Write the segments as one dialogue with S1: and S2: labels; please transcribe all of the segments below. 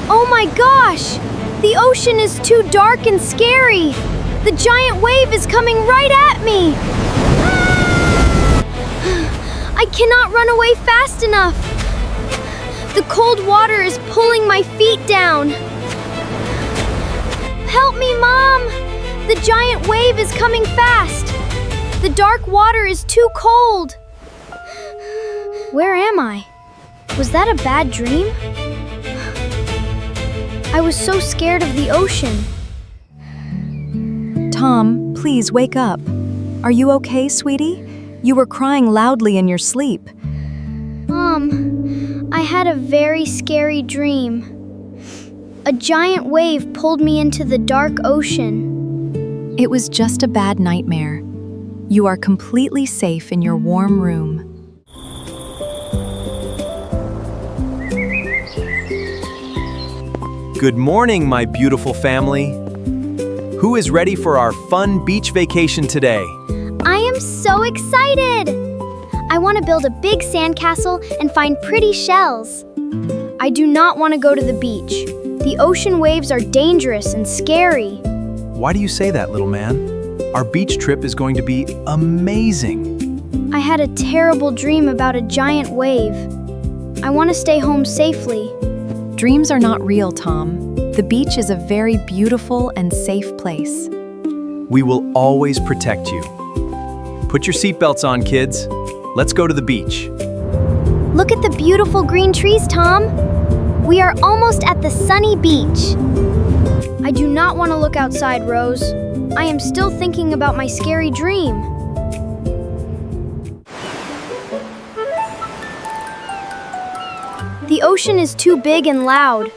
S1: Oh my gosh! The ocean is too dark and scary! The giant wave is coming right at me! I cannot run away fast enough! The cold water is pulling my feet down! Help me, Mom! The giant wave is coming fast! The dark water is too cold! Where am I? Was that a bad dream? I was so scared of the ocean.
S2: Tom, please wake up. Are you okay, sweetie? You were crying loudly in your sleep.
S1: Mom, I had a very scary dream. A giant wave pulled me into the dark ocean.
S2: It was just a bad nightmare. You are completely safe in your warm room.
S3: Good morning, my beautiful family. Who is ready for our fun beach vacation today?
S1: I am so excited! I want to build a big sandcastle and find pretty shells. I do not want to go to the beach. The ocean waves are dangerous and scary.
S3: Why do you say that, little man? Our beach trip is going to be amazing.
S1: I had a terrible dream about a giant wave. I want to stay home safely.
S2: Dreams are not real, Tom. The beach is a very beautiful and safe place.
S3: We will always protect you. Put your seatbelts on, kids. Let's go to the beach.
S1: Look at the beautiful green trees, Tom. We are almost at the sunny beach. I do not want to look outside, Rose. I am still thinking about my scary dream. The ocean is too big and loud.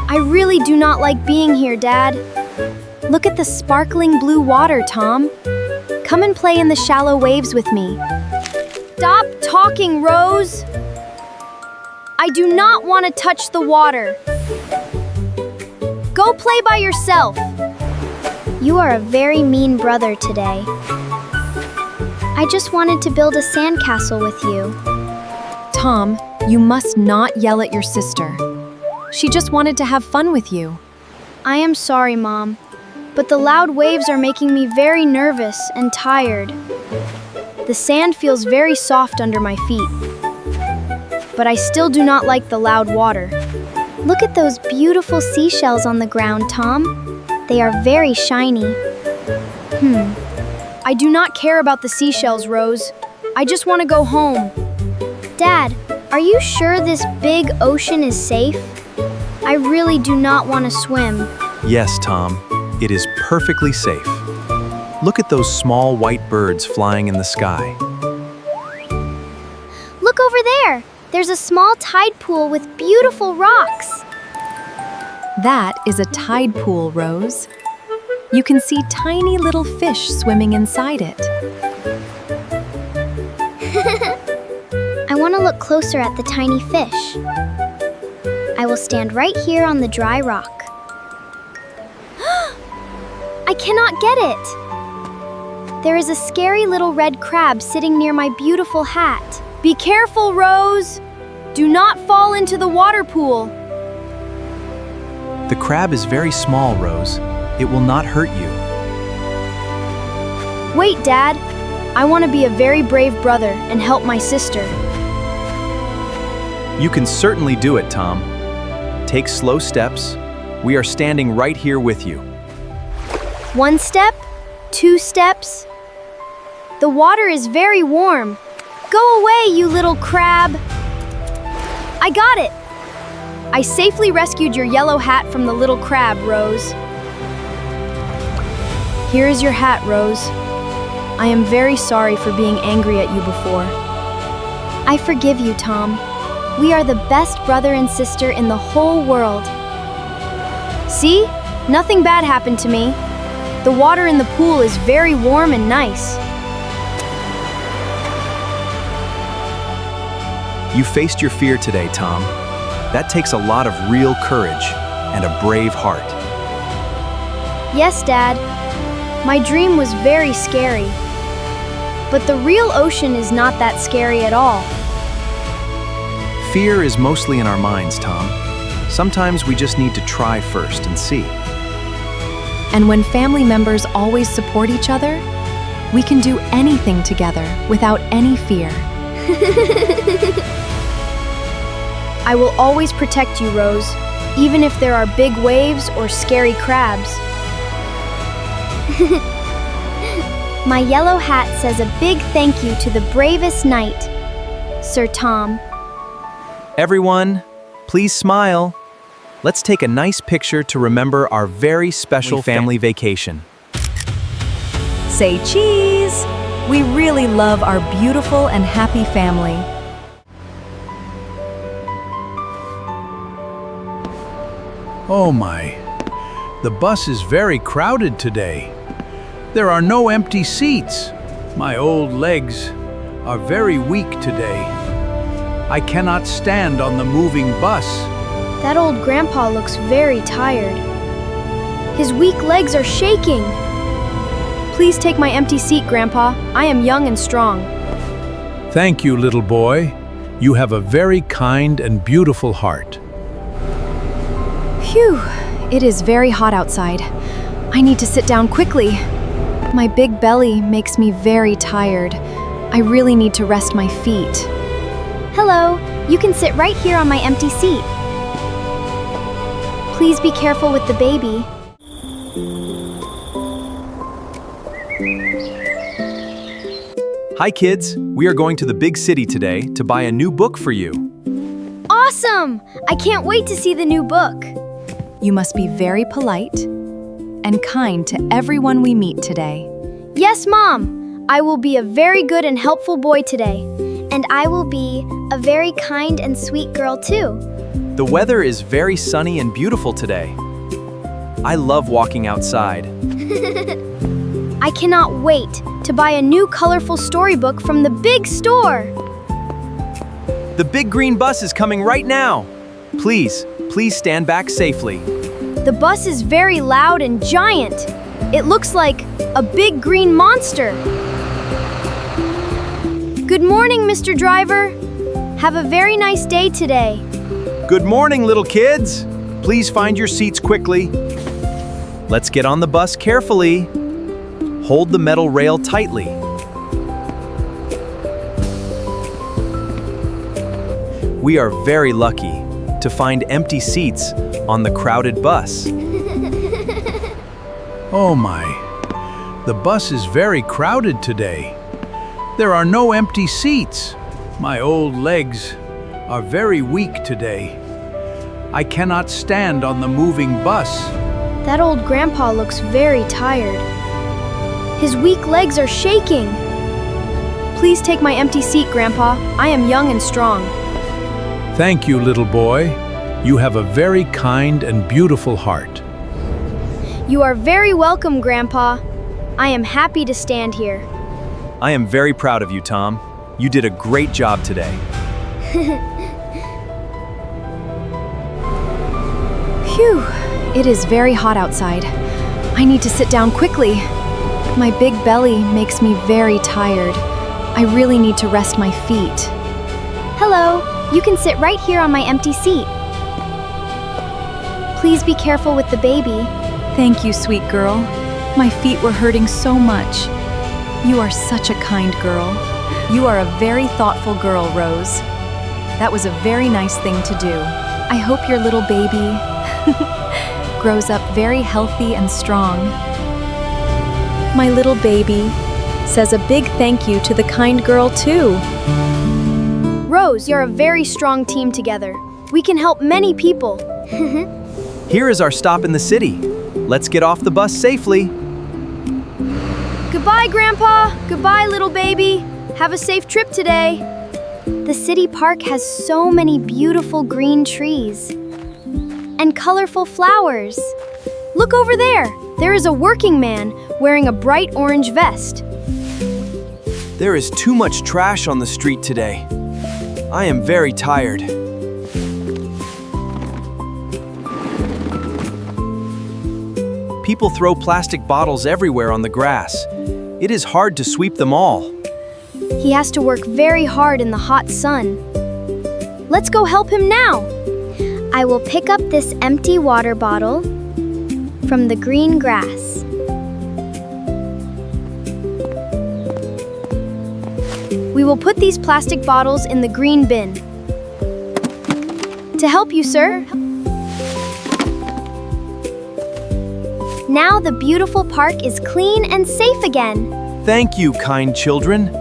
S1: I really do not like being here, Dad.
S2: Look at the sparkling blue water, Tom. Come and play in the shallow waves with me.
S1: Stop talking, Rose. I do not want to touch the water. Go play by yourself. You are a very mean brother today. I just wanted to build a sandcastle with you.
S2: Tom, you must not yell at your sister. She just wanted to have fun with you.
S1: I am sorry, Mom, but the loud waves are making me very nervous and tired. The sand feels very soft under my feet, but I still do not like the loud water. Look at those beautiful seashells on the ground, Tom. They are very shiny. I do not care about the seashells, Rose. I just want to go home. Dad, are you sure this big ocean is safe? I really do not want to swim.
S3: Yes, Tom. It is perfectly safe. Look at those small white birds flying in the sky.
S1: Look over there. There's a small tide pool with beautiful rocks.
S2: That is a tide pool, Rose. You can see tiny little fish swimming inside it.
S1: I want to look closer at the tiny fish. I will stand right here on the dry rock. I cannot get it. There is a scary little red crab sitting near my beautiful hat. Be careful, Rose. Do not fall into the water pool.
S3: The crab is very small, Rose. It will not hurt you.
S1: Wait, Dad. I want to be a very brave brother and help my sister.
S3: You can certainly do it, Tom. Take slow steps. We are standing right here with you.
S1: 1 step, 2 steps. The water is very warm. Go away, you little crab. I got it. I safely rescued your yellow hat from the little crab, Rose. Here is your hat, Rose. I am very sorry for being angry at you before. I forgive you, Tom. We are the best brother and sister in the whole world. See? Nothing bad happened to me. The water in the pool is very warm and nice.
S3: You faced your fear today, Tom. That takes a lot of real courage and a brave heart.
S1: Yes, Dad. My dream was very scary. But the real ocean is not that scary at all.
S3: Fear is mostly in our minds, Tom. Sometimes we just need to try first and see.
S2: And when family members always support each other, we can do anything together without any fear.
S1: I will always protect you, Rose, even if there are big waves or scary crabs. My yellow hat says a big thank you to the bravest knight, Sir Tom.
S3: Everyone, please smile. Let's take a nice picture to remember our very special family vacation.
S2: Say cheese! We really love our beautiful and happy family.
S4: Oh my, the bus is very crowded today. There are no empty seats. My old legs are very weak today. I cannot stand on the moving bus.
S1: That old grandpa looks very tired. His weak legs are shaking. Please take my empty seat, Grandpa. I am young and strong.
S4: Thank you, little boy. You have a very kind and beautiful heart.
S2: Phew, it is very hot outside. I need to sit down quickly. My big belly makes me very tired. I really need to rest my feet.
S1: Hello, you can sit right here on my empty seat. Please be careful with the baby.
S3: Hi kids, we are going to the big city today to buy a new book for you.
S1: Awesome! I can't wait to see the new book.
S2: You must be very polite and kind to everyone we meet today.
S1: Yes, Mom. I will be a very good and helpful boy today. And I will be a very kind and sweet girl too.
S3: The weather is very sunny and beautiful today. I love walking outside.
S1: I cannot wait to buy a new colorful storybook from the big store.
S3: The big green bus is coming right now. Please stand back safely.
S1: The bus is very loud and giant. It looks like a big green monster. Good morning, Mr. Driver. Have a very nice day today.
S3: Good morning, little kids. Please find your seats quickly. Let's get on the bus carefully. Hold the metal rail tightly. We are very lucky to find empty seats on the crowded bus.
S4: Oh my, the bus is very crowded today. There are no empty seats. My old legs are very weak today. I cannot stand on the moving bus.
S1: That old grandpa looks very tired. His weak legs are shaking. Please take my empty seat, Grandpa. I am young and strong.
S4: Thank you, little boy. You have a very kind and beautiful heart.
S1: You are very welcome, Grandpa. I am happy to stand here.
S3: I am very proud of you, Tom. You did a great job today.
S2: Phew, it is very hot outside. I need to sit down quickly. My big belly makes me very tired. I really need to rest my feet.
S1: Hello, you can sit right here on my empty seat. Please be careful with the baby.
S2: Thank you, sweet girl. My feet were hurting so much. You are such a kind girl. You are a very thoughtful girl, Rose. That was a very nice thing to do. I hope your little baby grows up very healthy and strong. My little baby says a big thank you to the kind girl too.
S1: Rose, you're a very strong team together. We can help many people.
S3: Here is our stop in the city. Let's get off the bus safely.
S1: Goodbye, Grandpa. Goodbye, little baby. Have a safe trip today. The city park has so many beautiful green trees and colorful flowers. Look over there. There is a working man wearing a bright orange vest.
S3: There is too much trash on the street today. I am very tired. People throw plastic bottles everywhere on the grass. It is hard to sweep them all.
S1: He has to work very hard in the hot sun. Let's go help him now. I will pick up this empty water bottle from the green grass. We will put these plastic bottles in the green bin. To help you, sir. Now the beautiful park is clean and safe again.
S3: Thank you, kind children.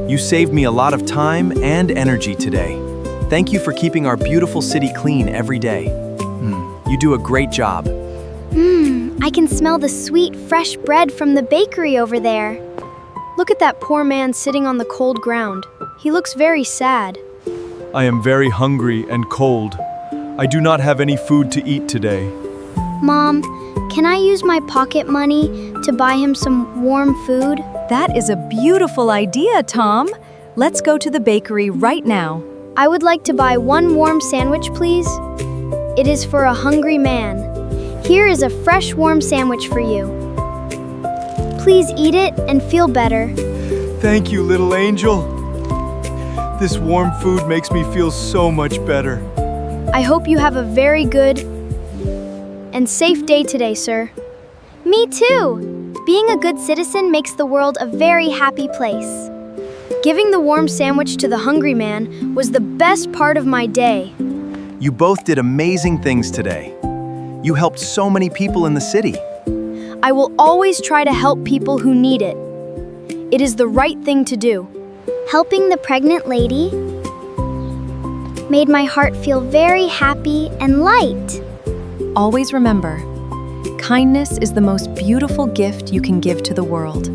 S3: You saved me a lot of time and energy today. Thank you for keeping our beautiful city clean every day. You do a great job.
S1: I can smell the sweet, fresh bread from the bakery over there. Look at that poor man sitting on the cold ground. He looks very sad.
S3: I am very hungry and cold. I do not have any food to eat today.
S1: Mom, can I use my pocket money to buy him some warm food?
S2: That is a beautiful idea, Tom. Let's go to the bakery right now.
S1: I would like to buy one warm sandwich, please. It is for a hungry man. Here is a fresh warm sandwich for you. Please eat it and feel better.
S3: Thank you, little angel. This warm food makes me feel so much better.
S1: I hope you have a very good and safe day today, sir. Me too! Being a good citizen makes the world a very happy place. Giving the warm sandwich to the hungry man was the best part of my day.
S3: You both did amazing things today. You helped so many people in the city.
S1: I will always try to help people who need it. It is the right thing to do. Helping the pregnant lady made my heart feel very happy and light.
S2: Always remember, kindness is the most beautiful gift you can give to the world.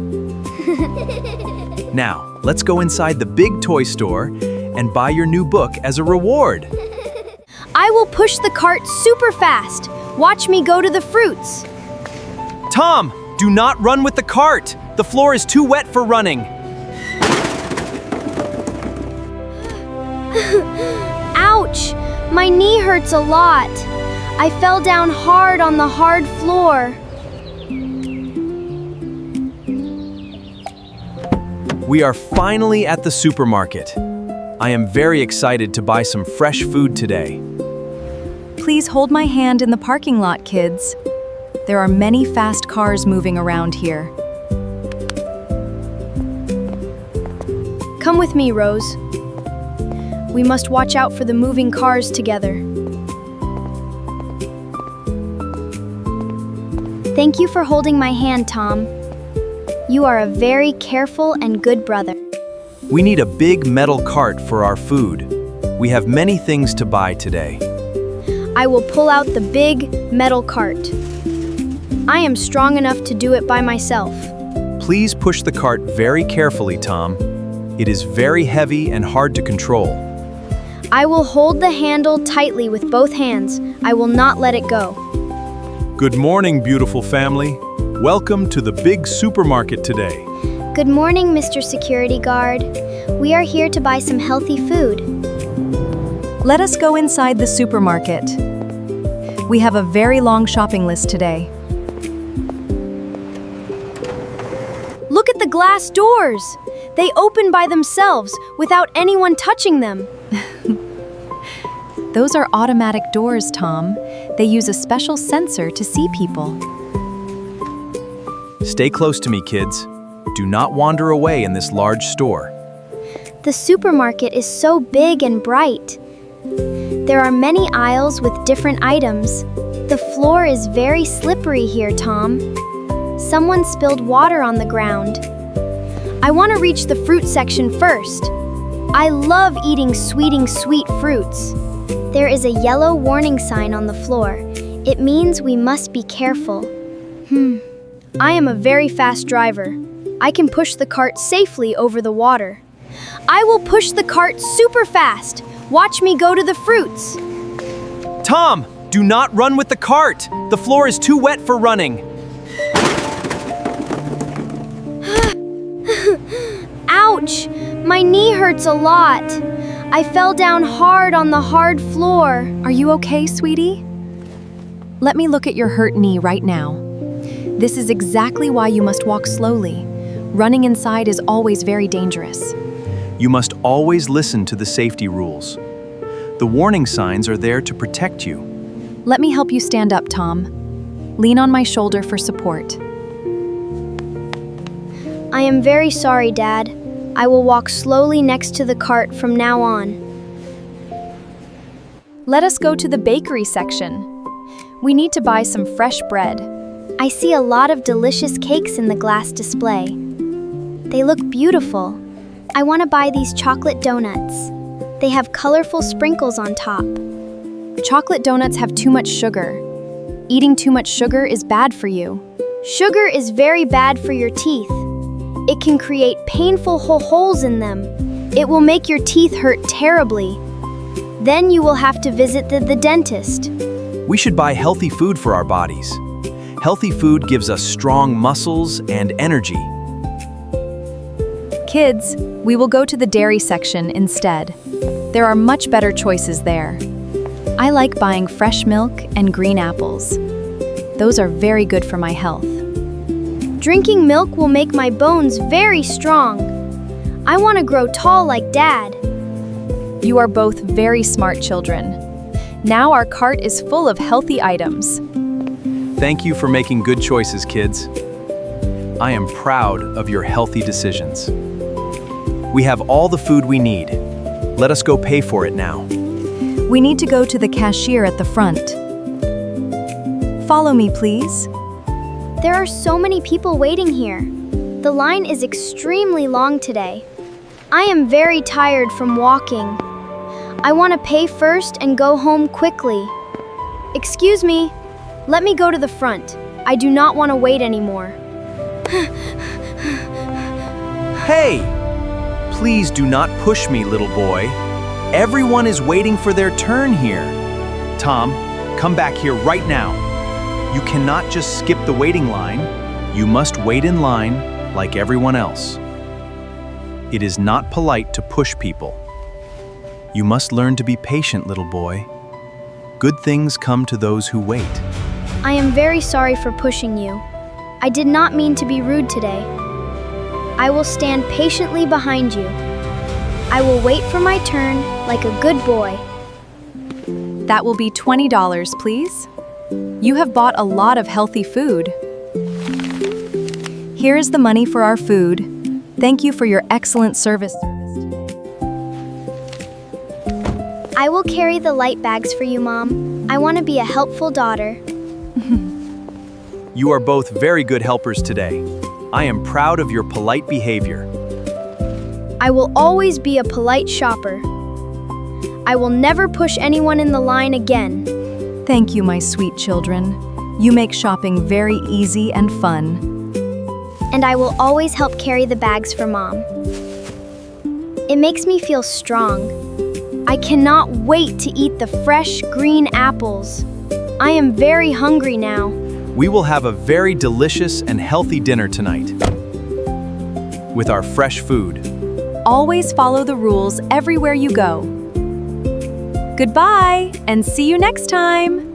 S3: Now, let's go inside the big toy store and buy your new book as a reward.
S1: I will push the cart super fast. Watch me go to the fruits.
S3: Tom, do not run with the cart. The floor is too wet for running.
S1: Ouch! My knee hurts a lot. I fell down hard on the hard floor.
S3: We are finally at the supermarket. I am very excited to buy some fresh food today.
S2: Please hold my hand in the parking lot, kids. There are many fast cars moving around here.
S1: Come with me, Rose. We must watch out for the moving cars together. Thank you for holding my hand, Tom. You are a very careful and good brother.
S3: We need a big metal cart for our food. We have many things to buy today.
S1: I will pull out the big metal cart. I am strong enough to do it by myself.
S3: Please push the cart very carefully, Tom. It is very heavy and hard to control.
S1: I will hold the handle tightly with both hands. I will not let it go.
S3: Good morning, beautiful family. Welcome to the big supermarket today.
S1: Good morning, Mr. Security Guard. We are here to buy some healthy food.
S2: Let us go inside the supermarket. We have a very long shopping list today.
S1: Look at the glass doors. They open by themselves without anyone touching them.
S2: Those are automatic doors, Tom. They use a special sensor to see people.
S3: Stay close to me, kids. Do not wander away in this large store.
S1: The supermarket is so big and bright. There are many aisles with different items. The floor is very slippery here, Tom. Someone spilled water on the ground. I want to reach the fruit section first. I love eating sweet fruits. There is a yellow warning sign on the floor. It means we must be careful. I am a very fast driver. I can push the cart safely over the water. I will push the cart super fast. Watch me go to the fruits.
S3: Tom, do not run with the cart. The floor is too wet for running.
S1: Ouch! My knee hurts a lot. I fell down hard on the hard floor.
S2: Are you okay, sweetie? Let me look at your hurt knee right now. This is exactly why you must walk slowly. Running inside is always very dangerous.
S3: You must always listen to the safety rules. The warning signs are there to protect you.
S2: Let me help you stand up, Tom. Lean on my shoulder for support.
S1: I am very sorry, Dad. I will walk slowly next to the cart from now on.
S2: Let us go to the bakery section. We need to buy some fresh bread.
S1: I see a lot of delicious cakes in the glass display. They look beautiful. I want to buy these chocolate donuts. They have colorful sprinkles on top.
S2: Chocolate donuts have too much sugar. Eating too much sugar is bad for you.
S1: Sugar is very bad for your teeth. It can create painful holes in them. It will make your teeth hurt terribly. Then you will have to visit the dentist.
S3: We should buy healthy food for our bodies. Healthy food gives us strong muscles and energy.
S2: Kids, we will go to the dairy section instead. There are much better choices there. I like buying fresh milk and green apples. Those are very good for my health.
S1: Drinking milk will make my bones very strong. I want to grow tall like Dad.
S2: You are both very smart children. Now our cart is full of healthy items.
S3: Thank you for making good choices, kids. I am proud of your healthy decisions. We have all the food we need. Let us go pay for it now.
S2: We need to go to the cashier at the front. Follow me, please.
S1: There are so many people waiting here. The line is extremely long today. I am very tired from walking. I want to pay first and go home quickly. Excuse me, let me go to the front. I do not want to wait anymore.
S3: Hey! Please do not push me, little boy. Everyone is waiting for their turn here. Tom, come back here right now. You cannot just skip the waiting line. You must wait in line like everyone else. It is not polite to push people. You must learn to be patient, little boy. Good things come to those who wait.
S1: I am very sorry for pushing you. I did not mean to be rude today. I will stand patiently behind you. I will wait for my turn like a good boy.
S2: That will be $20, please. You have bought a lot of healthy food. Here is the money for our food. Thank you for your excellent service today.
S1: I will carry the light bags for you, Mom. I want to be a helpful daughter.
S3: You are both very good helpers today. I am proud of your polite behavior.
S1: I will always be a polite shopper. I will never push anyone in the line again.
S2: Thank you, my sweet children. You make shopping very easy and fun.
S1: And I will always help carry the bags for Mom. It makes me feel strong. I cannot wait to eat the fresh green apples. I am very hungry now.
S3: We will have a very delicious and healthy dinner tonight with our fresh food.
S2: Always follow the rules everywhere you go. Goodbye, and see you next time!